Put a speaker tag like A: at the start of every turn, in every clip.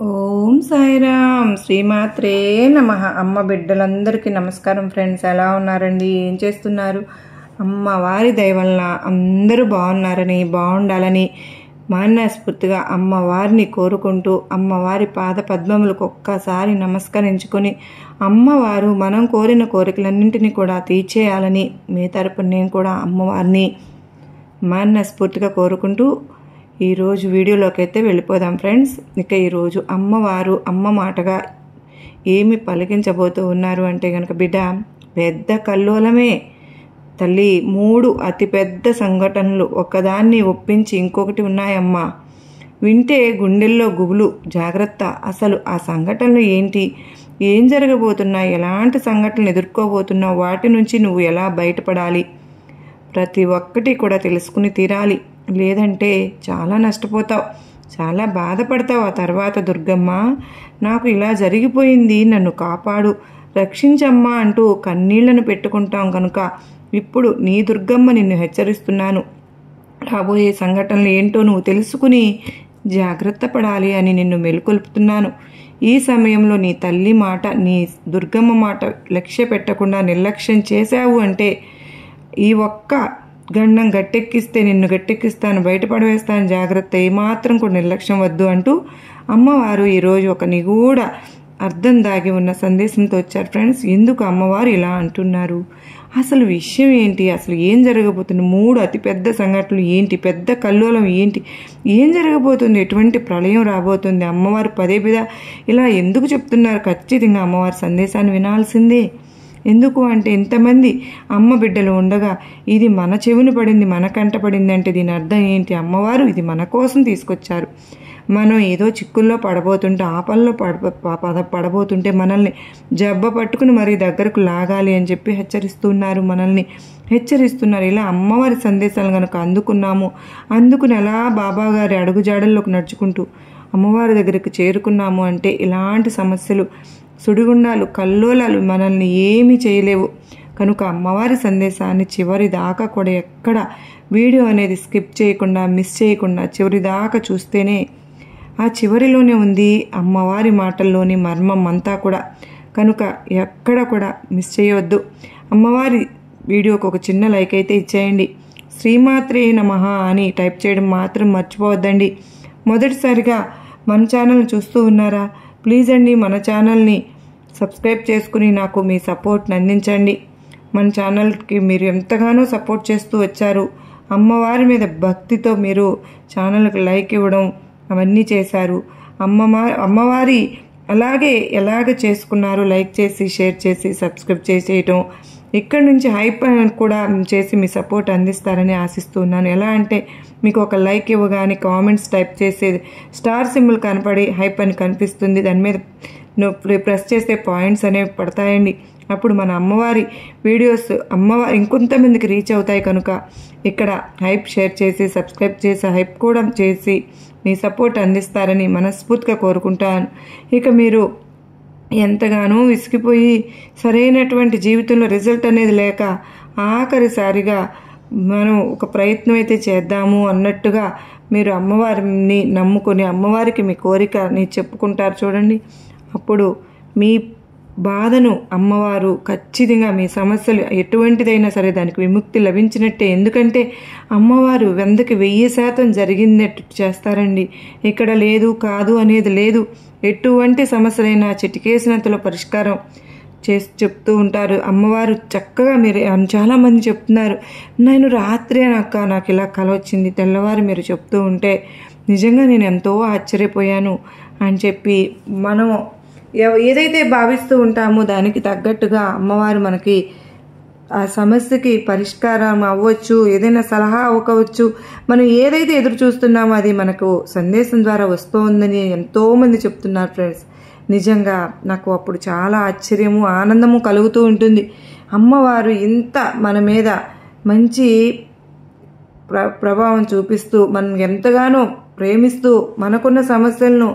A: ఓం సాయిరామ్ శ్రీమాత్రే నమః. అమ్మ బిడ్డలందరికీ నమస్కారం ఫ్రెండ్స్. ఎలా ఉన్నారండి? ఏం చేస్తున్నారు? అమ్మవారి దయ వలన అందరూ బాగున్నారని, బాగుండాలని మనస్ఫూర్తిగా అమ్మవారిని కోరుకుంటూ అమ్మవారి పాద పద్మములకు ఒక్కసారి నమస్కరించుకొని అమ్మవారు మనం కోరిన కోరికలన్నింటినీ కూడా తీర్చేయాలని మీ తరపున నేను కూడా అమ్మవారిని మనస్ఫూర్తిగా కోరుకుంటూ ఈరోజు వీడియోలోకి అయితే వెళ్ళిపోదాం ఫ్రెండ్స్. ఇక ఈరోజు అమ్మవారు అమ్మ మాటగా ఏమి పలికించబోతూ ఉన్నారు అంటే కనుక, బిడ్డ పెద్ద కల్లోలమే తల్లి, 3 అతిపెద్ద సంఘటనలు ఒకదాన్ని ఒప్పించి ఇంకొకటి ఉన్నాయమ్మా. వింటే గుండెల్లో గుబులు. జాగ్రత్త. అసలు ఆ సంఘటనలు ఏంటి, ఏం జరగబోతున్నాయి, ఎలాంటి సంఘటనలు ఎదుర్కోబోతున్నావు, వాటి నుంచి నువ్వు ఎలా బయటపడాలి, ప్రతి ఒక్కటి కూడా తెలుసుకుని తీరాలి. లేదంటే చాలా నష్టపోతావు, చాలా బాధపడతావు. ఆ తర్వాత దుర్గమ్మ నాకు ఇలా జరిగిపోయింది, నన్ను కాపాడు, రక్షించమ్మా అంటూ కన్నీళ్లను పెట్టుకుంటాం. కనుక ఇప్పుడు నీ దుర్గమ్మ నిన్ను హెచ్చరిస్తున్నాను. రాబోయే సంఘటనలు ఏంటో నువ్వు తెలుసుకుని జాగ్రత్త పడాలి అని నిన్ను మెలుకొల్పుతున్నాను. ఈ సమయంలో నీ తల్లి మాట, నీ దుర్గమ్మ మాట లక్ష్య పెట్టకుండా నిర్లక్ష్యం చేశావు అంటే ఈ ఒక్క గండం గట్టెక్కిస్తే నిన్ను గట్టెక్కిస్తాను, బయటపడవేస్తాను, జాగ్రత్త, ఏమాత్రం కూడా నిర్లక్ష్యం వద్దు అంటూ అమ్మవారు ఈరోజు ఒక నిగూఢ అర్థం దాగి ఉన్న సందేశంతో వచ్చారు ఫ్రెండ్స్. ఎందుకు అమ్మవారు ఇలా అంటున్నారు, అసలు విషయం ఏంటి, అసలు ఏం జరగబోతుంది, 3 అతిపెద్ద సంఘటనలు ఏంటి, పెద్ద కల్లోలం ఏంటి, ఏం జరగబోతుంది, ఎటువంటి ప్రళయం రాబోతుంది, అమ్మవారు పదే ఇలా ఎందుకు చెప్తున్నారు? ఖచ్చితంగా అమ్మవారి సందేశాన్ని వినాల్సిందే. ఎందుకు అంటే ఇంతమంది అమ్మ బిడ్డలు ఉండగా ఇది మన చెవిని పడింది, మన కంట పడింది అంటే దీని అర్థం ఏంటి? అమ్మవారు ఇది మన కోసం తీసుకొచ్చారు. మనం ఏదో చిక్కుల్లో పడబోతుంటే, ఆపల్లో పడబోతుంటే మనల్ని జబ్బ పట్టుకుని మరీ దగ్గరకు లాగాలి అని చెప్పి మనల్ని హెచ్చరిస్తున్నారు. ఇలా అమ్మవారి సందేశాలు కనుక అందుకుని అలా బాబాగారి అడుగుజాడల్లోకి నడుచుకుంటూ అమ్మవారి దగ్గరికి చేరుకున్నాము అంటే ఇలాంటి సమస్యలు, సుడిగుండాలు, కల్లోలాలు మనల్ని ఏమీ చేయలేవు. కనుక అమ్మవారి సందేశాన్ని చివరి దాకా కూడా ఎక్కడ వీడియో అనేది స్కిప్ చేయకుండా, మిస్ చేయకుండా చివరి దాకా చూస్తేనే ఆ చివరిలోనే ఉంది అమ్మవారి మాటల్లోని మర్మం అంతా కూడా. కనుక ఎక్కడ కూడా మిస్ చేయవద్దు. అమ్మవారి వీడియోకి ఒక చిన్న లైక్ అయితే ఇచ్చేయండి. శ్రీమాత్రే నమః అని టైప్ చేయడం మాత్రం మర్చిపోవద్దండి. మొదటిసారిగా మన ఛానల్ని చూస్తూ ఉన్నారా? ప్లీజ్ అండి మన ఛానల్ని సబ్స్క్రైబ్ చేసుకుని నాకు మీ సపోర్ట్ని అందించండి. మన ఛానల్కి మీరు ఎంతగానో సపోర్ట్ చేస్తూ వచ్చారు. అమ్మవారి మీద భక్తితో మీరు ఛానల్కి లైక్ ఇవ్వడం అవన్నీ చేశారు. అమ్మవారి ఎలాగ చేసుకున్నారు, లైక్ చేసి, షేర్ చేసి, సబ్స్క్రైబ్ చేసేయటం, ఇక్కడ నుంచి హైప్ కూడా చేసి మీ సపోర్ట్ అందిస్తారని ఆశిస్తున్నాను. ఎలా అంటే మీకు ఒక లైక్ ఇవ్వగానే కామెంట్స్ టైప్ చేసేది స్టార్ సింబల్ కనపడి హైప్ అని కనిపిస్తుంది. దాని మీద ప్రెస్ చేస్తే పాయింట్స్ అనేవి పడతాయండి. అప్పుడు మన అమ్మవారి వీడియోస్ ఇంకొంతమందికి రీచ్ అవుతాయి. కనుక ఇక్కడ హైప్ షేర్ చేసి, సబ్స్క్రైబ్ చేసి, హైప్ కూడా చేసి మీ సపోర్ట్ అందిస్తారని మనస్ఫూర్తిగా కోరుకుంటాను. ఇక మీరు ఎంతగానో విసిగిపోయి సరైనటువంటి జీవితంలో రిజల్ట్ అనేది లేక ఆఖరిసారిగా మనం ఒక ప్రయత్నం అయితే చేద్దాము అన్నట్టుగా మీరు అమ్మవారిని నమ్ముకొని అమ్మవారికి మీ కోరికని చెప్పుకుంటారు చూడండి. అప్పుడు మీ బాధను అమ్మవారు ఖచ్చితంగా, మీ సమస్యలు ఎటువంటిదైనా సరే దానికి విముక్తి లభించినట్టే. ఎందుకంటే అమ్మవారు 100కి 1000% జరిగినట్టు చేస్తారండి. ఇక్కడ లేదు కాదు అనేది లేదు. ఎటువంటి సమస్యలైనా చిటికేసినంతలో పరిష్కారం చెప్తూ ఉంటారు అమ్మవారు చక్కగా. మీరు చాలామంది చెప్తున్నారు, నేను రాత్రి నాకు ఇలా కల వచ్చింది, తెల్లవారు మీరు చెప్తూ ఉంటే నిజంగా నేను ఎంతో ఆశ్చర్యపోయాను అని చెప్పి మనం ఏదైతే భావిస్తూ ఉంటామో దానికి తగ్గట్టుగా అమ్మవారు మనకి ఆ సమస్యకి పరిష్కారం అవ్వచ్చు, ఏదైనా సలహా అవ్వవచ్చు. మనం ఏదైతే ఎదురు చూస్తున్నామో అది మనకు సందేశం ద్వారా వస్తోందని ఎంతోమంది చెప్తున్నారు ఫ్రెండ్స్. నిజంగా నాకు అప్పుడు చాలా ఆశ్చర్యము, ఆనందము కలుగుతూ ఉంటుంది. అమ్మవారు ఇంత మన మీద మంచి ప్రభావం చూపిస్తూ, మనం ఎంతగానో ప్రేమిస్తూ, మనకున్న సమస్యలను,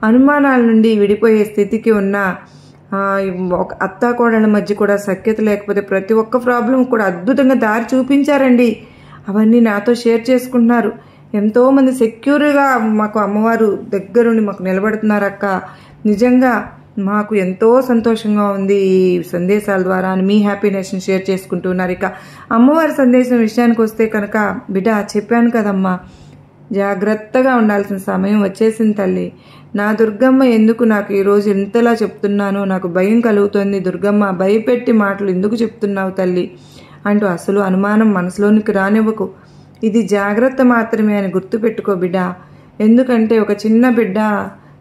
A: అనుమానాల నుండి విడిపోయే స్థితికి ఉన్న అత్తాకోడళ్ళ మధ్య కూడా సఖ్యత లేకపోతే ప్రతి ఒక్క ప్రాబ్లం కూడా అద్భుతంగా దారి చూపించారండి. అవన్నీ నాతో షేర్ చేసుకుంటున్నారు. ఎంతోమంది సెక్యూర్గా మాకు అమ్మవారు దగ్గరుండి మాకు నిలబడుతున్నారక్క. నిజంగా మాకు ఎంతో సంతోషంగా ఉంది ఈ సందేశాల ద్వారా అని మీ హ్యాపీనెస్ని షేర్ చేసుకుంటున్నారు. ఇక అమ్మవారి సందేశం విషయానికి వస్తే కనుక, బిడ్డ చెప్పాను కదమ్మా, జాగ్రత్తగా ఉండాల్సిన సమయం వచ్చేసింది తల్లి. నా దుర్గమ్మ ఎందుకు నాకు ఈరోజు ఎంతలా చెప్తున్నానో నాకు భయం కలుగుతుంది. దుర్గమ్మ, భయపెట్టి మాటలు ఎందుకు చెప్తున్నావు తల్లి అంటూ అసలు అనుమానం మనసులోనికి రానివ్వకు. ఇది జాగ్రత్త మాత్రమే అని గుర్తుపెట్టుకో బిడ్డ. ఎందుకంటే ఒక చిన్న బిడ్డ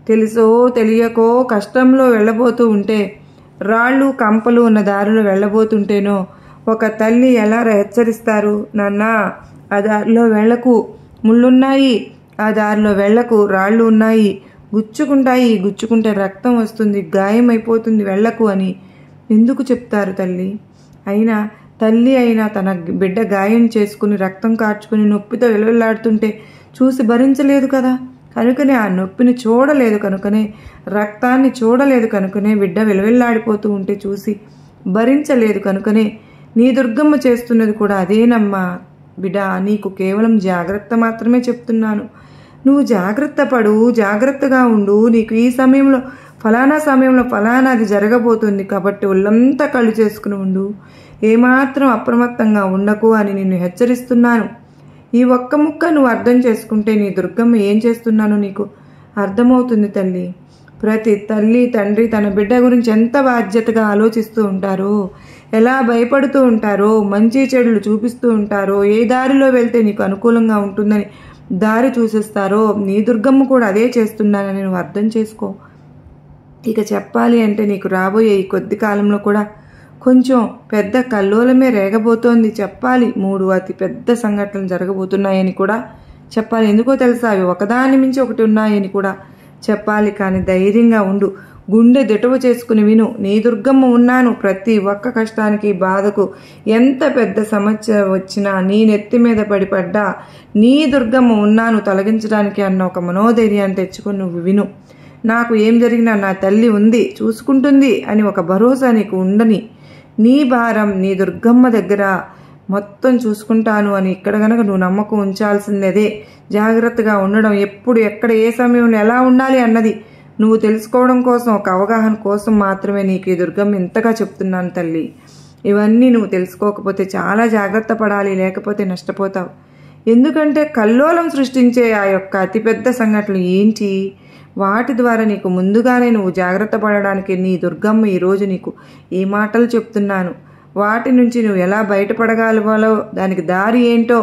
A: తెలుసో తెలియకో కష్టంలో వెళ్ళబోతూ ఉంటే, రాళ్ళు కంపలు ఉన్న దారిలో వెళ్ళబోతుంటేనో ఒక తల్లి ఎలా హెచ్చరిస్తారు, నాన్న ఆ దారిలో వెళ్ళకు, ముళ్ళున్నాయి, ఆ దారిలో వెళ్ళకు, రాళ్ళు ఉన్నాయి, గుచ్చుకుంటే రక్తం వస్తుంది, గాయమైపోతుంది, వెళ్ళకు అని ఎందుకు చెప్తారు తల్లి? అయినా తల్లి అయినా తన బిడ్డ గాయం చేసుకుని రక్తం కార్చుకుని నొప్పితో వెలువెల్లాడుతుంటే చూసి భరించలేదు కదా. కనుకనే ఆ నొప్పిని చూడలేదు కనుకనే, రక్తాన్ని చూడలేదు కనుకనే బిడ్డ వెలువెల్లాడిపోతూ ఉంటే చూసి భరించలేదు కనుకనే నీ దుర్గమ్మ చేస్తున్నది కూడా అదేనమ్మా. బిడ్డ, నీకు కేవలం జాగ్రత్త మాత్రమే చెప్తున్నాను. నువ్వు జాగ్రత్త పడు, జాగ్రత్తగా ఉండు. నీకు ఈ సమయంలో సమయంలో ఫలానాది జరగబోతుంది కాబట్టి ఒళ్ళంతా కళ్ళు చేసుకుని ఉండు. ఏమాత్రం అప్రమత్తంగా ఉండకు అని నిన్ను హెచ్చరిస్తున్నాను. ఈ ఒక్క ముక్క నువ్వు అర్థం చేసుకుంటే నీ దుర్గమ్మ ఏం చేస్తున్నానో నీకు అర్థమవుతుంది తల్లి. ప్రతి తల్లి తండ్రి తన బిడ్డ గురించి ఎంత బాధ్యతగా ఆలోచిస్తూ ఉంటారో, ఎలా భయపడుతూ ఉంటారో, మంచి చెడులు చూపిస్తూ ఉంటారో, ఏ దారిలో వెళ్తే నీకు అనుకూలంగా ఉంటుందని దారి చూసేస్తారో, నీ దుర్గమ్మ కూడా అదే చేస్తున్నానని నువ్వు అర్థం చేసుకో. ఇక చెప్పాలి అంటే నీకు రాబోయే ఈ కొద్ది కాలంలో కూడా కొంచెం పెద్ద కల్లోలమే రేగబోతోంది చెప్పాలి. 3 అతి పెద్ద సంఘటనలు జరగబోతున్నాయని కూడా చెప్పాలి. ఎందుకో తెలుసా, అవి ఒకదాని మించి ఒకటి ఉన్నాయని కూడా చెప్పాలి. కానీ ధైర్యంగా ఉండు, గుండె దిటవ చేసుకుని విను. నీ దుర్గమ్మ ఉన్నాను. ప్రతి ఒక్క కష్టానికి, బాధకు, ఎంత పెద్ద సమస్య వచ్చినా, నీ నెత్తి మీద పడ్డా నీ దుర్గమ్మ ఉన్నాను తొలగించడానికి అన్న ఒక మనోధైర్యాన్ని తెచ్చుకొని నువ్వు విను. నాకు ఏం జరిగినా నా తల్లి ఉంది, చూసుకుంటుంది అని ఒక భరోసా నీకు ఉండని. నీ భారం నీ దుర్గమ్మ దగ్గర మొత్తం చూసుకుంటాను అని ఇక్కడ గనక నువ్వు నమ్మకం ఉంచాల్సిందే. జాగ్రత్తగా ఉండడం, ఎప్పుడు ఎక్కడ ఏ సమయంలో ఎలా ఉండాలి అన్నది నువ్వు తెలుసుకోవడం కోసం, ఒక అవగాహన కోసం మాత్రమే నీకు ఈ దుర్గమ్మ ఇంతగా చెప్తున్నాను తల్లి. ఇవన్నీ నువ్వు తెలుసుకోకపోతే చాలా జాగ్రత్త పడాలి, లేకపోతే నష్టపోతావు. ఎందుకంటే కల్లోలం సృష్టించే ఆ యొక్క అతిపెద్ద సంఘటనలు ఏంటి, వాటి ద్వారా నీకు ముందుగానే నువ్వు జాగ్రత్త పడడానికి నీ దుర్గమ్మ ఈరోజు నీకు ఈ మాటలు చెప్తున్నాను. వాటి నుంచి నువ్వు ఎలా బయటపడగలవాలో, దానికి దారి ఏంటో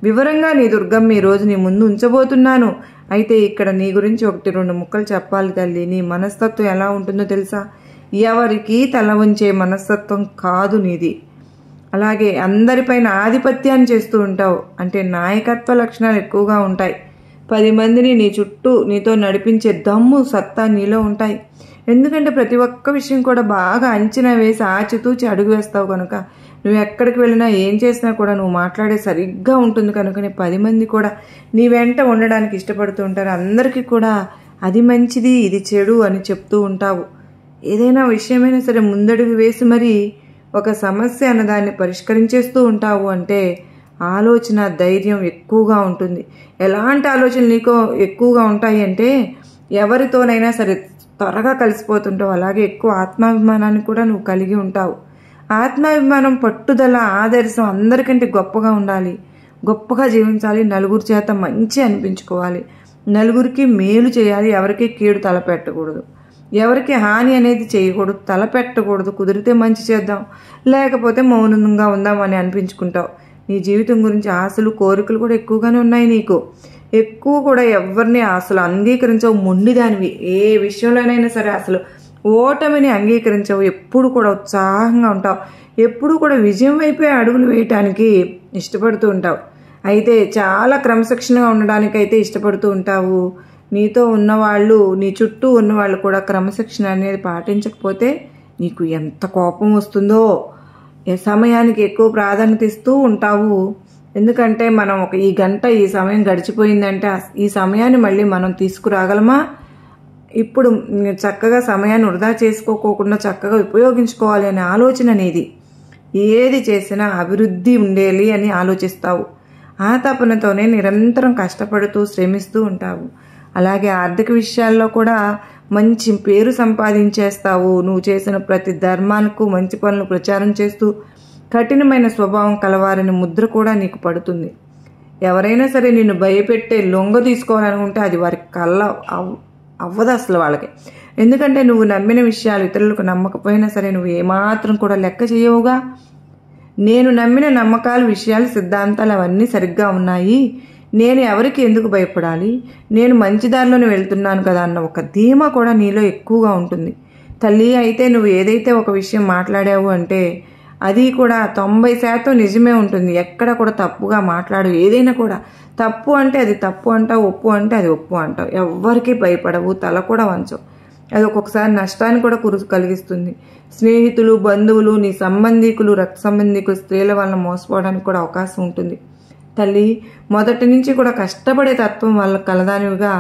A: వివరంగా నీ దుర్గమ్మ ఈరోజు నీ ముందు ఉంచబోతున్నాను. అయితే ఇక్కడ నీ గురించి 1-2 ముక్కలు చెప్పాలి తల్లి. నీ మనస్తత్వం ఎలా ఉంటుందో తెలుసా? ఎవరికి తల వంచే మనస్తత్వం కాదు నీది. అలాగే అందరిపైన ఆధిపత్యాన్ని చేస్తూ ఉంటావు. అంటే నాయకత్వ లక్షణాలు ఎక్కువగా ఉంటాయి. 10 మందిని నీ చుట్టూ నీతో నడిపించే దమ్ము, సత్తా నీలో ఉంటాయి. ఎందుకంటే ప్రతి ఒక్క విషయం కూడా బాగా అంచనా వేసి ఆచితూచి అడుగు వేస్తావు కనుక, నువ్వు ఎక్కడికి వెళ్ళినా ఏం చేసినా కూడా నువ్వు మాట్లాడే సరిగ్గా ఉంటుంది కనుకనే 10 మంది కూడా నీ వెంట ఉండడానికి ఇష్టపడుతూ ఉంటారు. అందరికీ కూడా అది మంచిది, ఇది చెడు అని చెప్తూ ఉంటావు. ఏదైనా విషయమైనా సరే ముందడుగు వేసి మరి ఒక సమస్య అన్నదాన్ని పరిష్కరించేస్తూ ఉంటావు. అంటే ఆలోచన, ధైర్యం ఎక్కువగా ఉంటుంది. ఎలాంటి ఆలోచనలు నీకు ఎక్కువగా ఉంటాయి అంటే, ఎవరితోనైనా సరే త్వరగా కలిసిపోతుంటావు. అలాగే ఎక్కువ ఆత్మాభిమానాన్ని కూడా నువ్వు కలిగి ఉంటావు. ఆత్మాభిమానం, పట్టుదల, ఆదర్శం అందరికంటే గొప్పగా ఉండాలి. గొప్పగా జీవించాలి. నలుగురి చేత మంచి అనిపించుకోవాలి. నలుగురికి మేలు చేయాలి. ఎవరికి కీడు తలపెట్టకూడదు. ఎవరికి హాని అనేది చేయకూడదు, తలపెట్టకూడదు. కుదిరితే మంచి చేద్దాం, లేకపోతే మౌనంగా ఉందాం అని అనిపించుకుంటావు. నీ జీవితం గురించి ఆశలు, కోరికలు కూడా ఎక్కువగానే ఉన్నాయి నీకు. ఎక్కువ కూడా ఎవరిని అసలు అంగీకరించవు. మొండిదానివి. ఏ విషయంలోనైనా సరే అసలు ఓటమిని అంగీకరించవు. ఎప్పుడు కూడా ఉత్సాహంగా ఉంటావు. ఎప్పుడు కూడా విజయం వైపే అడుగులు వేయటానికి ఇష్టపడుతూ ఉంటావు. అయితే చాలా క్రమశిక్షణగా ఉండడానికైతే ఇష్టపడుతూ ఉంటావు. నీతో ఉన్నవాళ్ళు, నీ చుట్టూ ఉన్నవాళ్ళు కూడా క్రమశిక్షణ అనేది పాటించకపోతే నీకు ఎంత కోపం వస్తుందో. సమయానికి ఎక్కువ ప్రాధాన్యత ఇస్తూ ఉంటావు. ఎందుకంటే మనం ఈ గంట, ఈ సమయం గడిచిపోయిందంటే ఈ సమయాన్ని మళ్ళీ మనం తీసుకురాగలమా? ఇప్పుడు చక్కగా సమయాన్ని వృధా చేసుకోకుండా చక్కగా ఉపయోగించుకోవాలి అనే ఆలోచన నీది. ఏది చేసినా అభివృద్ధి ఉండేది అని ఆలోచిస్తావు. ఆ తపనతోనే నిరంతరం కష్టపడుతూ శ్రమిస్తూ ఉంటావు. అలాగే ఆర్థిక విషయాల్లో కూడా మంచి పేరు సంపాదించేస్తావు. నువ్వు చేసిన ప్రతి ధర్మాలకు మంచి పనులు ప్రచారం చేస్తూ కఠినమైన స్వభావం కలవారని ముద్ర కూడా నీకు పడుతుంది. ఎవరైనా సరే నిన్ను భయపెట్టే లొంగ తీసుకోవాలనుకుంటే అది వారికి కళ్ళ అవ్వదు అసలు వాళ్ళకి. ఎందుకంటే నువ్వు నమ్మిన విషయాలు ఇతరులకు నమ్మకపోయినా సరే నువ్వు ఏమాత్రం కూడా లెక్క చేయవుగా. నేను నమ్మిన నమ్మకాలు, విషయాలు, సిద్ధాంతాలు అవన్నీ సరిగ్గా ఉన్నాయి, నేను ఎవరికి ఎందుకు భయపడాలి, నేను మంచి దారిలోనే వెళ్తున్నాను కదా అన్న ఒక ధీమా కూడా నీలో ఎక్కువగా ఉంటుంది తల్లి. అయితే నువ్వు ఏదైతే ఒక విషయం మాట్లాడావు అంటే అది కూడా 90% నిజమే ఉంటుంది. ఎక్కడ కూడా తప్పుగా మాట్లాడు. ఏదైనా కూడా తప్పు అంటే అది తప్పు అంటావు, ఒప్పు అంటే అది ఒప్పు అంటావు. ఎవ్వరికీ భయపడవు, తల కూడా వంచవు. అది ఒక్కొక్కసారి నష్టాన్ని కూడా కలిగిస్తుంది. స్నేహితులు, బంధువులు, నీ సంబంధికులు, రక్త సంబంధికులు, స్త్రీల వల్ల మోసపోవడానికి కూడా అవకాశం ఉంటుంది తల్లి. మొదటి నుంచి కూడా కష్టపడే తత్వం వల్ల కలదానివిగా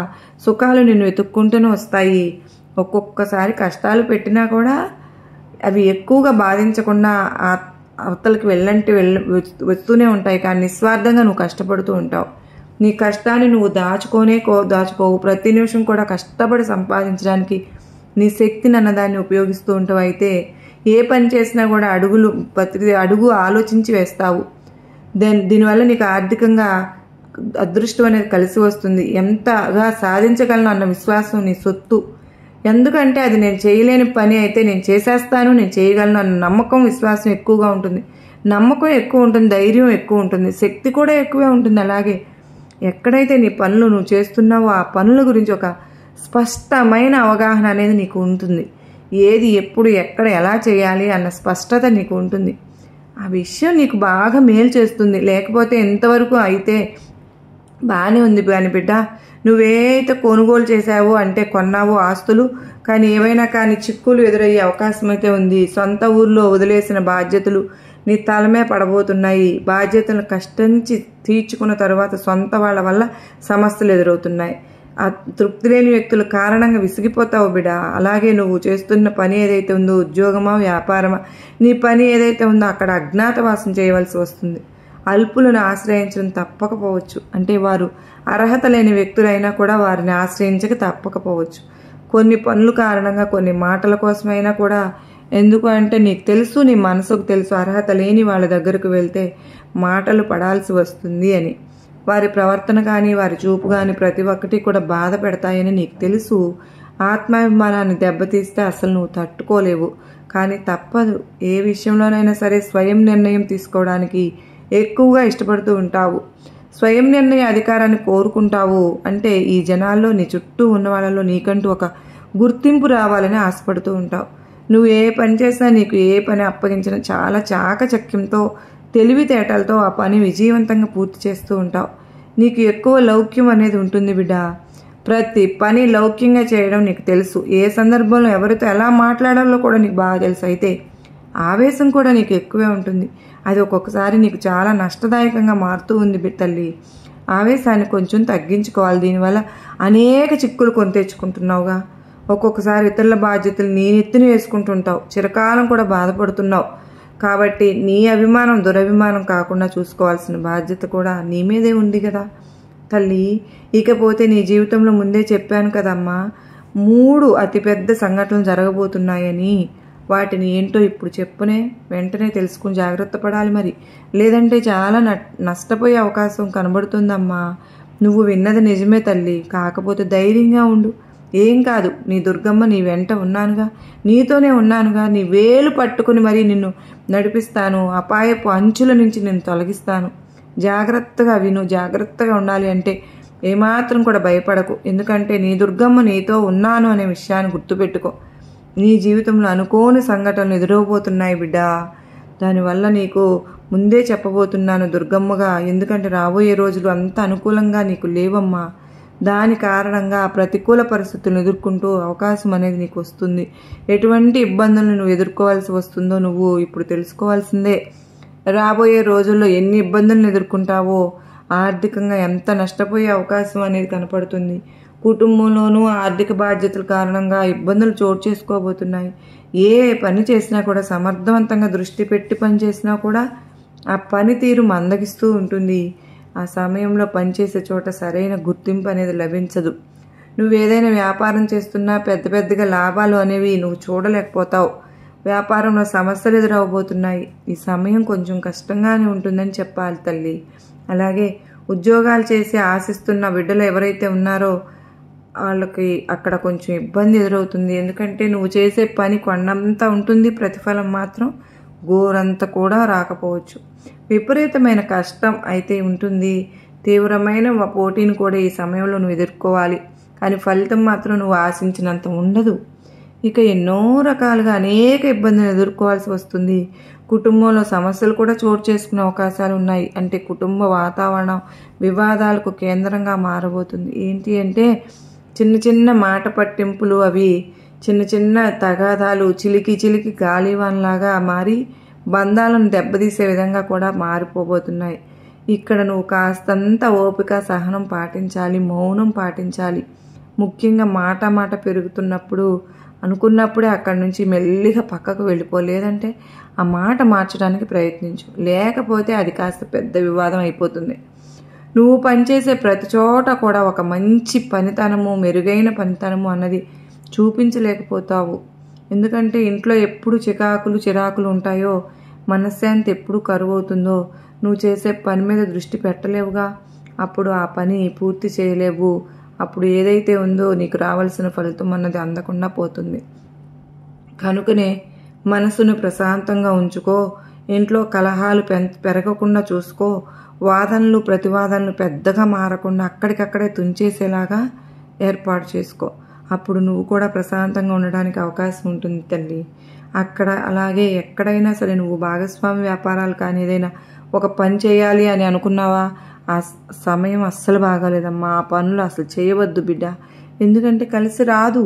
A: సుఖాలు నిన్ను వెతుక్కుంటూనే వస్తాయి. ఒక్కొక్కసారి కష్టాలు పెట్టినా కూడా అవి ఎక్కువగా బాధించకుండా అవతలకి వస్తూనే ఉంటాయి. కానీ నిస్వార్థంగా నువ్వు కష్టపడుతూ ఉంటావు. నీ కష్టాన్ని నువ్వు దాచుకోవు. ప్రతి నిమిషం కూడా కష్టపడి సంపాదించడానికి నీ శక్తిని అన్నదాన్ని ఉపయోగిస్తూ ఉంటావు. అయితే ఏ పని చేసినా కూడా ప్రతి అడుగు ఆలోచించి వేస్తావు. దీనివల్ల నీకు ఆర్థికంగా అదృష్టం అనేది కలిసి వస్తుంది. ఎంతగా సాధించగలను అన్న విశ్వాసం నీ సొత్తు. ఎందుకంటే అది నేను చేయలేని పని అయితే నేను చేసేస్తాను, నేను చేయగలను అన్న నమ్మకం, విశ్వాసం ఎక్కువగా ఉంటుంది. నమ్మకం ఎక్కువ ఉంటుంది, ధైర్యం ఎక్కువ ఉంటుంది, శక్తి కూడా ఎక్కువే ఉంటుంది. అలాగే ఎక్కడైతే నీ పనులు నువ్వు చేస్తున్నావో ఆ పనుల గురించి ఒక స్పష్టమైన అవగాహన అనేది నీకు ఉంటుంది. ఏది ఎప్పుడు ఎక్కడ ఎలా చేయాలి అన్న స్పష్టత నీకు ఉంటుంది. ఆ విషయం నీకు బాగా మేలు చేస్తుంది. లేకపోతే ఎంతవరకు అయితే బాగానే ఉంది కానీ బిడ్డ, నువ్వేఅయితే కొనుగోలు చేసావో అంటే కొన్నావో ఆస్తులు, కానీ ఏవైనా కానీ చిక్కులు ఎదురయ్యే అవకాశం అయితే ఉంది. సొంత ఊర్లో వదిలేసిన బాధ్యతలు నీ తలమే పడబోతున్నాయి. బాధ్యతలను కష్టించి తీర్చుకున్న తర్వాత సొంత వాళ్ళ వల్ల సమస్యలు ఎదురవుతున్నాయి. ఆ తృప్తి లేని వ్యక్తుల కారణంగా విసిగిపోతావు బిడ్డ. అలాగే నువ్వు చేస్తున్న పని ఏదైతే ఉందో, ఉద్యోగమా వ్యాపారమా, నీ పని ఏదైతే ఉందో అక్కడ అజ్ఞాతవాసం చేయవలసి వస్తుంది. అల్పులను ఆశ్రయించడం తప్పకపోవచ్చు. అంటే వారు అర్హత లేని వ్యక్తులైనా కూడా వారిని ఆశ్రయించక తప్పకపోవచ్చు. కొన్ని పనుల కారణంగా, కొన్ని మాటల కోసమైనా కూడా. ఎందుకు అంటే నీకు తెలుసు, నీ మనసుకు తెలుసు అర్హత లేని వాళ్ళ దగ్గరకు వెళ్తే మాటలు పడాల్సి వస్తుంది అని. వారి ప్రవర్తన కానీ వారి చూపు కానీ ప్రతి ఒక్కటి కూడా బాధ పెడతాయని నీకు తెలుసు. ఆత్మాభిమానాన్ని దెబ్బతీస్తే అసలు నువ్వు తట్టుకోలేవు. కానీ తప్పదు. ఏ విషయంలోనైనా సరే స్వయం నిర్ణయం తీసుకోవడానికి ఎక్కువగా ఇష్టపడుతూ ఉంటావు. స్వయం నిర్ణయ అధికారాన్ని కోరుకుంటావు. అంటే ఈ జనాల్లో, నీ చుట్టూ ఉన్న వాళ్ళలో నీకంటూ ఒక గుర్తింపు రావాలని ఆశపడుతూ ఉంటావు. నువ్వు ఏ పని చేసినా, నీకు ఏ పని అప్పగించినా చాలా చాకచక్యంతో, తెలివితేటలతో ఆ పని విజయవంతంగా పూర్తి చేస్తూ ఉంటావు. నీకు ఎక్కువ లౌక్యం అనేది ఉంటుంది బిడ్డ. ప్రతి పని లౌక్యంగా చేయడం నీకు తెలుసు. ఏ సందర్భంలో ఎవరితో ఎలా మాట్లాడాలో కూడా నీకు బాగా తెలుసు. అయితే ఆవేశం కూడా నీకు ఎక్కువే ఉంటుంది. అది ఒక్కొక్కసారి నీకు చాలా నష్టదాయకంగా మారుతూ ఉంది తల్లి. ఆవేశాన్ని కొంచెం తగ్గించుకోవాలి. దీనివల్ల అనేక చిక్కులు కొని తెచ్చుకుంటున్నావుగా. ఒక్కొక్కసారి ఇతరుల బాధ్యతలు నీ నెత్తిన వేసుకుంటుంటావు. చిరకాలం కూడా బాధపడుతున్నావు. కాబట్టి నీ అభిమానం దురభిమానం కాకుండా చూసుకోవాల్సిన బాధ్యత కూడా నీ మీదే ఉంది కదా తల్లి. ఇకపోతే నీ జీవితంలో ముందే చెప్పాను కదమ్మా, 3 అతిపెద్ద సంఘటనలు జరగబోతున్నాయని. వాటిని ఏంటో ఇప్పుడు చెప్పునే, వెంటనే తెలుసుకుని జాగ్రత్త పడాలి మరి. లేదంటే చాలా నష్టపోయే అవకాశం కనబడుతుందమ్మా. నువ్వు విన్నది నిజమే తల్లి. కాకపోతే ధైర్యంగా ఉండు. ఏం కాదు, నీ దుర్గమ్మ నీ వెంట ఉన్నానుగా, నీతోనే ఉన్నానుగా. నీ వేలు పట్టుకుని మరీ నిన్ను నడిపిస్తాను. అపాయపు అంచుల నుంచి నిన్ను తొలగిస్తాను. జాగ్రత్తగా విను. జాగ్రత్తగా ఉండాలి. అంటే ఏమాత్రం కూడా భయపడకు. ఎందుకంటే నీ దుర్గమ్మ నీతో ఉన్నాను అనే విషయాన్ని గుర్తుపెట్టుకో. నీ జీవితంలో అనుకోని సంఘటనలు ఎదురవబోతున్నాయి బిడ్డ. దానివల్ల నీకు ముందే చెప్పబోతున్నాను దుర్గమ్మగా. ఎందుకంటే రాబోయే రోజులు అంత అనుకూలంగా నీకు లేవమ్మా. దాని కారణంగా ప్రతికూల పరిస్థితులను ఎదుర్కొంటూ అవకాశం అనేది నీకు వస్తుంది. ఎటువంటి ఇబ్బందులను నువ్వు ఎదుర్కోవాల్సి వస్తుందో నువ్వు ఇప్పుడు తెలుసుకోవాల్సిందే. రాబోయే రోజుల్లో ఎన్ని ఇబ్బందులను ఎదుర్కొంటావో, ఆర్థికంగా ఎంత నష్టపోయే అవకాశం అనేది కనపడుతుంది. కుటుంబంలోనూ ఆర్థిక బాధ్యతల కారణంగా ఇబ్బందులు చోటు చేసుకోబోతున్నాయి. ఏ పని చేసినా కూడా సమర్థవంతంగా దృష్టి పెట్టి పని చేసినా కూడా ఆ పనితీరు మందగిస్తూ ఉంటుంది. ఆ సమయంలో పనిచేసే చోట సరైన గుర్తింపు అనేది లభించదు. నువ్వేదైనా వ్యాపారం చేస్తున్నా పెద్ద పెద్దగా లాభాలు అనేవి నువ్వు చూడలేకపోతావు. వ్యాపారంలో సమస్యలు ఎదురవబోతున్నాయి. ఈ సమయం కొంచెం కష్టంగానే ఉంటుందని చెప్పాలి తల్లి. అలాగే ఉద్యోగాలు చేసి ఆశిస్తున్న బిడ్డలు ఎవరైతే ఉన్నారో వాళ్ళకి అక్కడ కొంచెం ఇబ్బంది ఎదురవుతుంది. ఎందుకంటే నువ్వు చేసే పని కొండంత ఉంటుంది, ప్రతిఫలం మాత్రం గోరంత కూడా రాకపోవచ్చు. విపరీతమైన కష్టం అయితే ఉంటుంది. తీవ్రమైన పోటీని కూడా ఈ సమయంలో నువ్వు ఎదుర్కోవాలి. కానీ ఫలితం మాత్రం నువ్వు ఆశించినంత ఉండదు. ఇక ఎన్నో రకాలుగా అనేక ఇబ్బందులు ఎదుర్కోవాల్సి వస్తుంది. కుటుంబంలో సమస్యలు కూడా చోటు చేసుకునే అవకాశాలు ఉన్నాయి. అంటే కుటుంబ వాతావరణం వివాదాలకు కేంద్రంగా మారబోతుంది. ఏంటి అంటే చిన్న చిన్న మాట పట్టింపులు, అవి చిన్న చిన్న తగాదాలు చిలికి చిలికి గాలివాన్లాగా మారి బంధాలను దెబ్బతీసే విధంగా కూడా మారిపోబోతున్నాయి. ఇక్కడ నువ్వు కాస్తంత ఓపిక సహనం పాటించాలి, మౌనం పాటించాలి. ముఖ్యంగా మాట పెరుగుతున్నప్పుడు అనుకున్నప్పుడే అక్కడి నుంచి మెల్లిగా పక్కకు వెళ్ళిపోలేదంటే ఆ మాట మార్చడానికి ప్రయత్నించు. లేకపోతే అది కాస్త పెద్ద వివాదం అయిపోతుంది. నువ్వు పనిచేసే ప్రతి చోట కూడా ఒక మంచి పనితనము, మెరుగైన పనితనము అన్నది చూపించలేకపోతావు. ఎందుకంటే ఇంట్లో ఎప్పుడు చిరాకులు ఉంటాయో, మనశ్శాంతి ఎప్పుడు కరువు అవుతుందో, నువ్వు చేసే పని మీద దృష్టి పెట్టలేవుగా. అప్పుడు ఆ పని పూర్తి చేయలేవు. అప్పుడు ఏదైతే ఉందో నీకు రావాల్సిన ఫలితం అన్నది అందకుండా పోతుంది. కనుకనే మనసును ప్రశాంతంగా ఉంచుకో. ఇంట్లో కలహాలు పెరగకుండా చూసుకో. వాదనలు ప్రతివాదనలు పెద్దగా మారకుండా అక్కడికక్కడే తుంచేసేలాగా ఏర్పాటు చేసుకో. అప్పుడు నువ్వు కూడా ప్రశాంతంగా ఉండడానికి అవకాశం ఉంటుంది తల్లి. అక్కడ అలాగే ఎక్కడైనా సరే నువ్వు భాగస్వామి వ్యాపారాలు కానీ ఏదైనా ఒక పని చేయాలి అని అనుకున్నావా, ఆ సమయం అస్సలు బాగాలేదమ్మా. ఆ పనులు అసలు చేయవద్దు బిడ్డ. ఎందుకంటే కలిసి రాదు.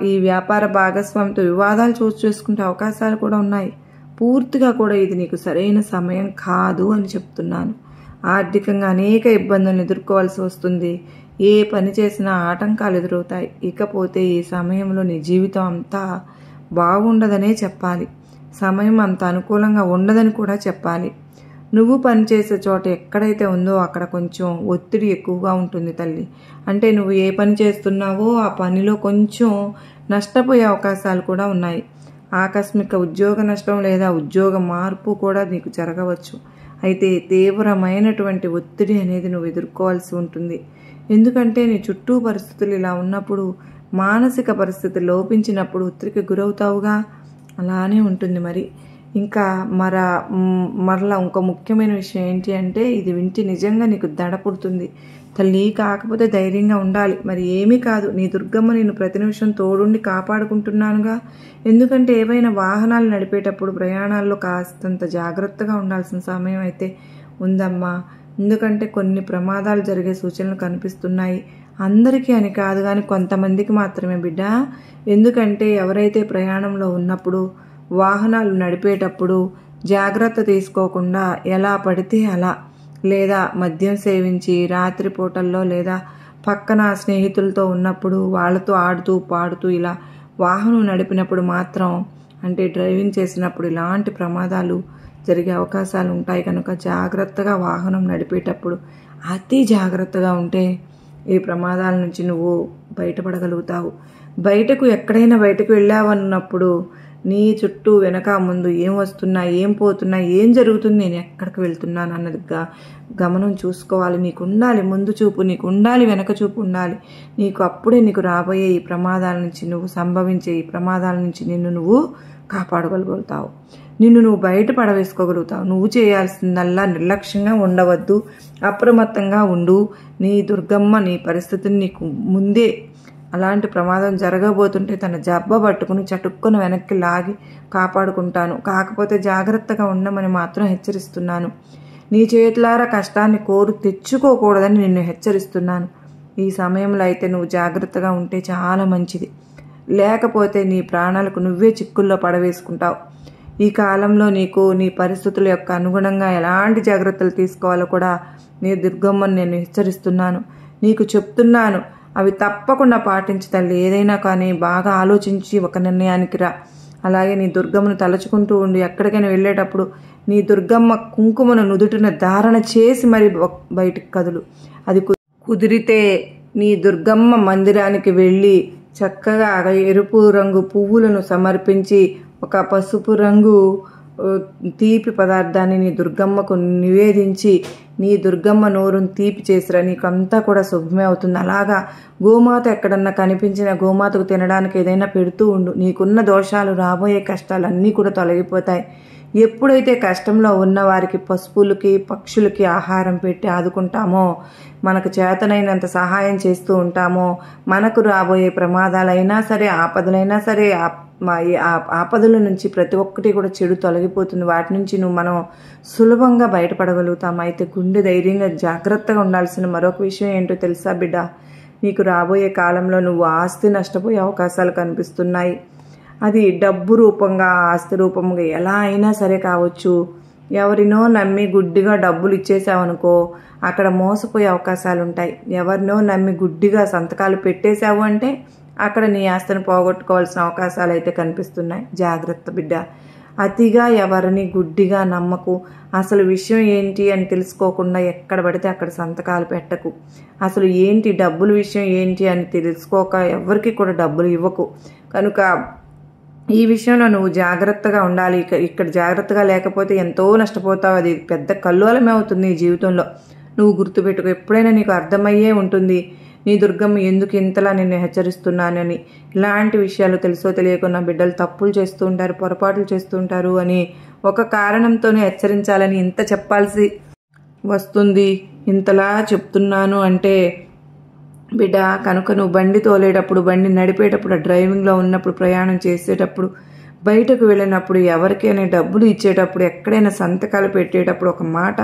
A: ఈ వ్యాపార భాగస్వామితో వివాదాలు చోటు చేసుకునే అవకాశాలు కూడా ఉన్నాయి. పూర్తిగా కూడా ఇది నీకు సరైన సమయం కాదు అని చెప్తున్నాను. ఆర్థికంగా అనేక ఇబ్బందులను ఎదుర్కోవాల్సి వస్తుంది. ఏ పని చేసినా ఆటంకాలు ఎదురవుతాయి. ఇకపోతే ఈ సమయంలో నీ జీవితం అంతా బాగుండదనే చెప్పాలి. సమయం అంత అనుకూలంగా ఉండదని కూడా చెప్పాలి. నువ్వు పనిచేసే చోట ఎక్కడైతే ఉందో అక్కడ కొంచెం ఒత్తిడి ఎక్కువగా ఉంటుంది తల్లి. అంటే నువ్వు ఏ పని చేస్తున్నావో ఆ పనిలో కొంచెం నష్టపోయే అవకాశాలు కూడా ఉన్నాయి. ఆకస్మిక ఉద్యోగ నష్టం లేదా ఉద్యోగ మార్పు కూడా నీకు జరగవచ్చు. అయితే తీవ్రమైనటువంటి ఒత్తిడి అనేది నువ్వు ఎదుర్కోవాల్సి ఉంటుంది. ఎందుకంటే నీ చుట్టూ పరిస్థితులు ఇలా ఉన్నప్పుడు, మానసిక పరిస్థితి లోపించినప్పుడు ఒత్తిడికి గురవుతావుగా. అలానే ఉంటుంది. మరి ఇంకా మరలా ఇంకో ముఖ్యమైన విషయం ఏంటి అంటే, ఇది వింటే నిజంగా నీకు దడ పుడుతుంది తల్లి. కాకపోతే ధైర్యంగా ఉండాలి. మరి ఏమీ కాదు, నీ దుర్గమ్మ నేను ప్రతి నిమిషం తోడుండి కాపాడుకుంటున్నానుగా. ఎందుకంటే ఏవైనా వాహనాలు నడిపేటప్పుడు ప్రయాణాల్లో కాస్తంత జాగ్రత్తగా ఉండాల్సిన సమయం అయితే ఉందమ్మా. ఎందుకంటే కొన్ని ప్రమాదాలు జరిగే సూచనలు కనిపిస్తున్నాయి. అందరికీ అని కాదు కానీ కొంతమందికి మాత్రమే బిడ్డ. ఎందుకంటే ఎవరైతే ప్రయాణంలో ఉన్నప్పుడు, వాహనాలు నడిపేటప్పుడు జాగ్రత్త తీసుకోకుండా ఎలా పడితే అలా, లేదా మద్యం సేవించి రాత్రిపూటల్లో లేదా పక్కన స్నేహితులతో ఉన్నప్పుడు వాళ్ళతో ఆడుతూ పాడుతూ ఇలా వాహనం నడిపినప్పుడు మాత్రం, అంటే డ్రైవింగ్ చేసినప్పుడు ఇలాంటి ప్రమాదాలు జరిగే అవకాశాలు ఉంటాయి. కనుక జాగ్రత్తగా వాహనం నడిపేటప్పుడు అతి జాగ్రత్తగా ఉంటే ఈ ప్రమాదాల నుంచి నువ్వు బయటపడగలుగుతావు. ఎక్కడైనా బయటకు వెళ్ళావన్నప్పుడు నీ చుట్టూ వెనక ముందు ఏం వస్తున్నా, ఏం పోతున్నా, ఏం జరుగుతుంది, నేను ఎక్కడికి వెళ్తున్నాను అన్నది గమనం చూసుకోవాలి. నీకు ఉండాలి ముందు చూపు, నీకు ఉండాలి వెనక చూపు ఉండాలి. అప్పుడే నీకు రాబోయే ఈ ప్రమాదాల నుంచి, నువ్వు సంభవించే ఈ ప్రమాదాల నుంచి నిన్ను నువ్వు కాపాడగలుగుతావు. నిన్ను నువ్వు బయట పడవేసుకోగలుగుతావు. నువ్వు చేయాల్సిందల్లా నిర్లక్ష్యంగా ఉండవద్దు, అప్రమత్తంగా ఉండు. నీ దుర్గమ్మ నీ పరిస్థితిని నీకు ముందే అలాంటి ప్రమాదం జరగబోతుంటే తన జబ్బ పట్టుకుని చటుక్కున వెనక్కి లాగి కాపాడుకుంటాను. కాకపోతే జాగ్రత్తగా ఉండమని మాత్రం హెచ్చరిస్తున్నాను. నీ చేతులారా కష్టాన్ని కోరు తెచ్చుకోకూడదని నిన్ను హెచ్చరిస్తున్నాను. ఈ సమయంలో అయితే నువ్వు జాగ్రత్తగా ఉంటే చాలా మంచిది. లేకపోతే నీ ప్రాణాలకు నువ్వే చిక్కుల్లో పడవేసుకుంటావు. ఈ కాలంలో నీకు నీ పరిస్థితుల యొక్క అనుగుణంగా ఎలాంటి జాగ్రత్తలు తీసుకోవాలో కూడా నీ దుర్గమ్మని నేను హెచ్చరిస్తున్నాను. నీకు చెప్తున్నాను, అవి తప్పకుండా పాటించు తల్లి. ఏదైనా కానీ బాగా ఆలోచించి ఒక నిర్ణయానికి రా. అలాగే నీ దుర్గమ్మను తలుచుకుంటూ ఉండి ఎక్కడికైనా వెళ్ళేటప్పుడు నీ దుర్గమ్మ కుంకుమను నుదుటిన ధారణ చేసి మరి బయటికి కదులు. అది కుదిరితే నీ దుర్గమ్మ మందిరానికి వెళ్ళి చక్కగా ఎరుపు రంగు పువ్వులను సమర్పించి ఒక పసుపు రంగు తీపి పదార్థాన్ని నీ దుర్గమ్మకు నివేదించి నీ దుర్గమ్మ నోరును తీపి చేసిరా, నీకు అంతా కూడా శుభమే అవుతుంది. అలాగా గోమాత ఎక్కడన్నా కనిపించిన గోమాతకు తినడానికి ఏదైనా పెడుతూ ఉండు. నీకున్న దోషాలు, రాబోయే కష్టాలు అన్నీ కూడా తొలగిపోతాయి. ఎప్పుడైతే కష్టంలో ఉన్న వారికి పశువులకి పక్షులకి ఆహారం పెట్టి ఆదుకుంటామో, మనకు చేతనైనంత సహాయం చేస్తూ ఉంటామో, మనకు రాబోయే ప్రమాదాలైనా సరే, ఆపదలైనా సరే, ఆపదల నుంచి ప్రతి ఒక్కటి కూడా చెడు తొలగిపోతుంది. వాటి నుంచి మనం సులభంగా బయటపడగలుగుతాం. అయితే గుండె ధైర్యంగా జాగ్రత్తగా ఉండాల్సిన మరొక విషయం ఏంటో తెలుసా బిడ్డ? నీకు రాబోయే కాలంలో నువ్వు ఆస్తి నష్టపోయే అవకాశాలు కనిపిస్తున్నాయి. అది డబ్బు రూపంగా, ఆస్తి రూపంగా ఎలా అయినా సరే కావచ్చు. ఎవరినో నమ్మి గుడ్డిగా డబ్బులు ఇచ్చేసావనుకో, అక్కడ మోసపోయే అవకాశాలు ఉంటాయి. ఎవరినో నమ్మి గుడ్డిగా సంతకాలు పెట్టేశావు అంటే అక్కడ నీ ఆస్తిని పోగొట్టుకోవాల్సిన అవకాశాలు అయితే కనిపిస్తున్నాయి. జాగ్రత్త బిడ్డ. అతిగా ఎవరిని గుడ్డిగా నమ్మకు. అసలు విషయం ఏంటి అని తెలుసుకోకుండా ఎక్కడ పడితే అక్కడ సంతకాలు పెట్టకు. అసలు ఏంటి డబ్బుల విషయం ఏంటి అని తెలుసుకోక ఎవరికి కూడా డబ్బులు ఇవ్వకు. కనుక ఈ విషయంలో నువ్వు జాగ్రత్తగా ఉండాలి. ఇక్కడ జాగ్రత్తగా లేకపోతే ఎంతో నష్టపోతావు. అది పెద్ద కల్లోలమే అవుతుంది నీ జీవితంలో. నువ్వు గుర్తుపెట్టుకో. ఎప్పుడైనా నీకు అర్థమయ్యే ఉంటుంది నీ దుర్గమ్మ ఎందుకు ఇంతలా నిన్ను హెచ్చరిస్తున్నానని. ఇలాంటి విషయాలు తెలుసో తెలియకుండా బిడ్డలు తప్పులు చేస్తూ ఉంటారు, పొరపాట్లు చేస్తూ ఉంటారు అని ఒక కారణంతోనే హెచ్చరించాలని ఇంత చెప్పాల్సి వస్తుంది. ఇంతలా చెప్తున్నాను అంటే బిడ్డ, కనుక నువ్వు బండి తోలేటప్పుడు, బండి నడిపేటప్పుడు, డ్రైవింగ్లో ఉన్నప్పుడు, ప్రయాణం చేసేటప్పుడు, బయటకు వెళ్ళినప్పుడు, ఎవరికైనా డబ్బులు ఇచ్చేటప్పుడు, ఎక్కడైనా సంతకాలు పెట్టేటప్పుడు ఒక మాట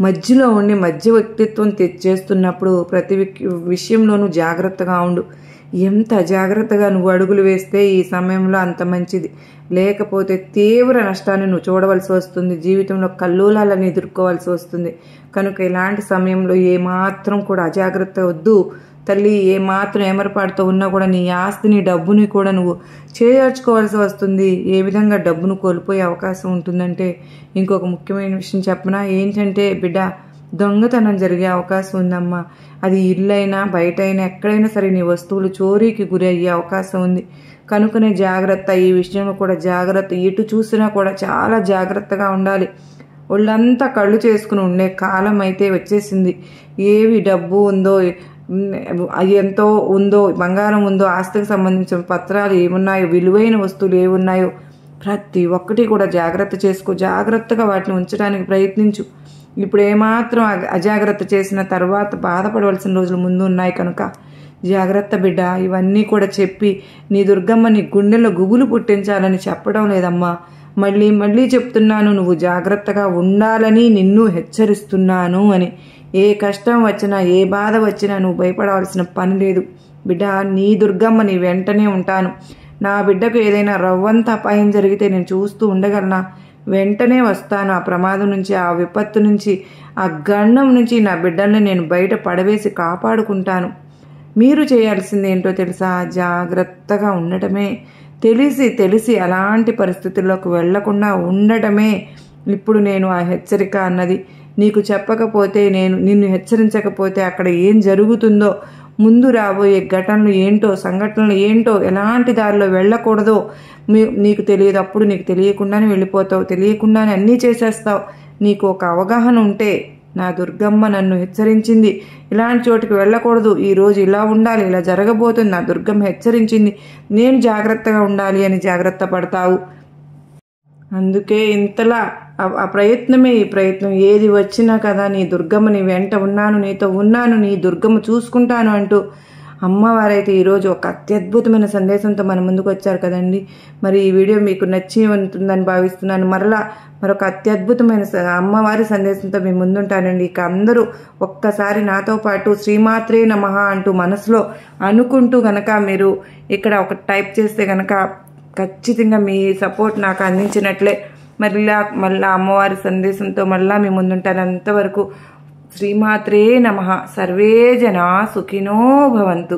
A: మధ్యలో ఉండి మధ్య వ్యక్తిత్వం చేస్తున్నప్పుడు ప్రతి విషయంలోనూ జాగ్రత్తగా ఉండు. ఎంత జాగ్రత్తగా నువ్వు అడుగులు వేస్తే ఈ సమయంలో అంత మంచిది. లేకపోతే తీవ్ర నష్టాన్ని నువ్వు చూడవలసి వస్తుంది. జీవితంలో కల్లోలాలను ఎదుర్కోవాల్సి వస్తుంది. కనుక ఇలాంటి సమయంలో ఏమాత్రం కూడా అజాగ్రత్త వద్దు తల్లి. ఏమాత్రం ఏమరపాటుతో ఉన్నా కూడా నీ ఆస్తిని, డబ్బుని కూడా నువ్వు చేర్చుకోవాల్సి వస్తుంది. ఏ విధంగా డబ్బును కోల్పోయే అవకాశం ఉంటుందంటే, ఇంకొక ముఖ్యమైన విషయం చెప్పనా? ఏంటంటే బిడ్డ, దొంగతనం జరిగే అవకాశం ఉందమ్మా. అది ఇల్లైనా బయట అయినా ఎక్కడైనా సరే నీ వస్తువులు చోరీకి గురి అయ్యే అవకాశం ఉంది. కనుకనే జాగ్రత్త. ఈ విషయంలో కూడా జాగ్రత్త. ఎటు చూసినా కూడా చాలా జాగ్రత్తగా ఉండాలి. వాళ్ళంతా కళ్ళు చేసుకుని ఉండే కాలం అయితే వచ్చేసింది. ఏవి డబ్బు ఉందో, ఎంతో ఉందో, బంగారం ఉందో, ఆస్తికి సంబంధించిన పత్రాలు ఏమున్నాయో, విలువైన వస్తువులు ఏమున్నాయో ప్రతి ఒక్కటి కూడా జాగ్రత్త చేసుకో. జాగ్రత్తగా వాటిని ఉంచడానికి ప్రయత్నించు. ఇప్పుడు ఏమాత్రం అజాగ్రత్త చేసిన తర్వాత బాధపడవలసిన రోజులు ముందు ఉన్నాయి. కనుక జాగ్రత్త బిడ్డ. ఇవన్నీ కూడా చెప్పి నీ దుర్గమ్మ నీ గుండెల్లో గుబులు పుట్టించాలని చెప్పడం లేదమ్మా. మళ్ళీ మళ్ళీ చెప్తున్నాను, నువ్వు జాగ్రత్తగా ఉండాలని నిన్ను హెచ్చరిస్తున్నాను అని. ఏ కష్టం వచ్చినా, ఏ బాధ వచ్చినా నువ్వు భయపడవలసిన పని లేదు బిడ్డ. నీ దుర్గమ్మ నీ వెంటనే ఉంటాను. నా బిడ్డకు ఏదైనా రవ్వంత అపాయం జరిగితే నేను చూస్తూ ఉండగలనా? వెంటనే వస్తాను. ఆ ప్రమాదం నుంచి, ఆ విపత్తు నుంచి, ఆ గండం నుంచి నా బిడ్డల్ని నేను బయట పడవేసి కాపాడుకుంటాను. మీరు చేయాల్సింది ఏంటో తెలుసా? జాగ్రత్తగా ఉండటమే. తెలిసి అలాంటి పరిస్థితుల్లోకి వెళ్లకుండా ఉండటమే ఇప్పుడు నేను ఆ హెచ్చరిక అన్నది. నీకు చెప్పకపోతే, నిన్ను హెచ్చరించకపోతే అక్కడ ఏం జరుగుతుందో, ముందు రాబోయే ఘటనలు ఏంటో, సంఘటనలు ఏంటో, ఎలాంటి దారిలో వెళ్ళకూడదో నీకు తెలియదు. అప్పుడు నీకు తెలియకుండానే వెళ్ళిపోతావు, తెలియకుండానే అన్నీ చేసేస్తావు. నీకు ఒక అవగాహన ఉంటే, నా దుర్గమ్మ నన్ను హెచ్చరించింది, ఇలాంటి చోటుకి వెళ్ళకూడదు, ఈరోజు ఇలా ఉండాలి, ఇలా జరగబోతుంది, నా దుర్గమ్మ హెచ్చరించింది, నేను జాగ్రత్తగా ఉండాలి అని జాగ్రత్త పడతావు. అందుకే ఇంతలా ఆ ప్రయత్నమే ఈ ప్రయత్నం. ఏది వచ్చినా కదా, నీ దుర్గమ్మ నీ వెంట ఉన్నాను, నీతో ఉన్నాను, నీ దుర్గమ్మ చూసుకుంటాను అంటూ అమ్మవారైతే ఈరోజు ఒక అత్యద్భుతమైన సందేశంతో మన ముందుకు వచ్చారు కదండి. మరి ఈ వీడియో మీకు నచ్చి ఉంటుందని భావిస్తున్నాను. మరొక అత్యద్భుతమైన అమ్మవారి సందేశంతో మీ ముందుంటానండి. ఇక అందరూ ఒక్కసారి నాతో పాటు శ్రీమాత్రే నమః అంటూ మనసులో అనుకుంటూ గనక మీరు ఇక్కడ ఒక టైప్ చేస్తే గనక ఖచ్చితంగా మీ సపోర్ట్ నాకు అందించినట్లే. మళ్ళా అమ్మవారి సందేశంతో మళ్ళా మీ ముందుంటాను. అంతవరకు శ్రీమాత్రే నమః. సర్వే జనా సుఖినో భవంతు.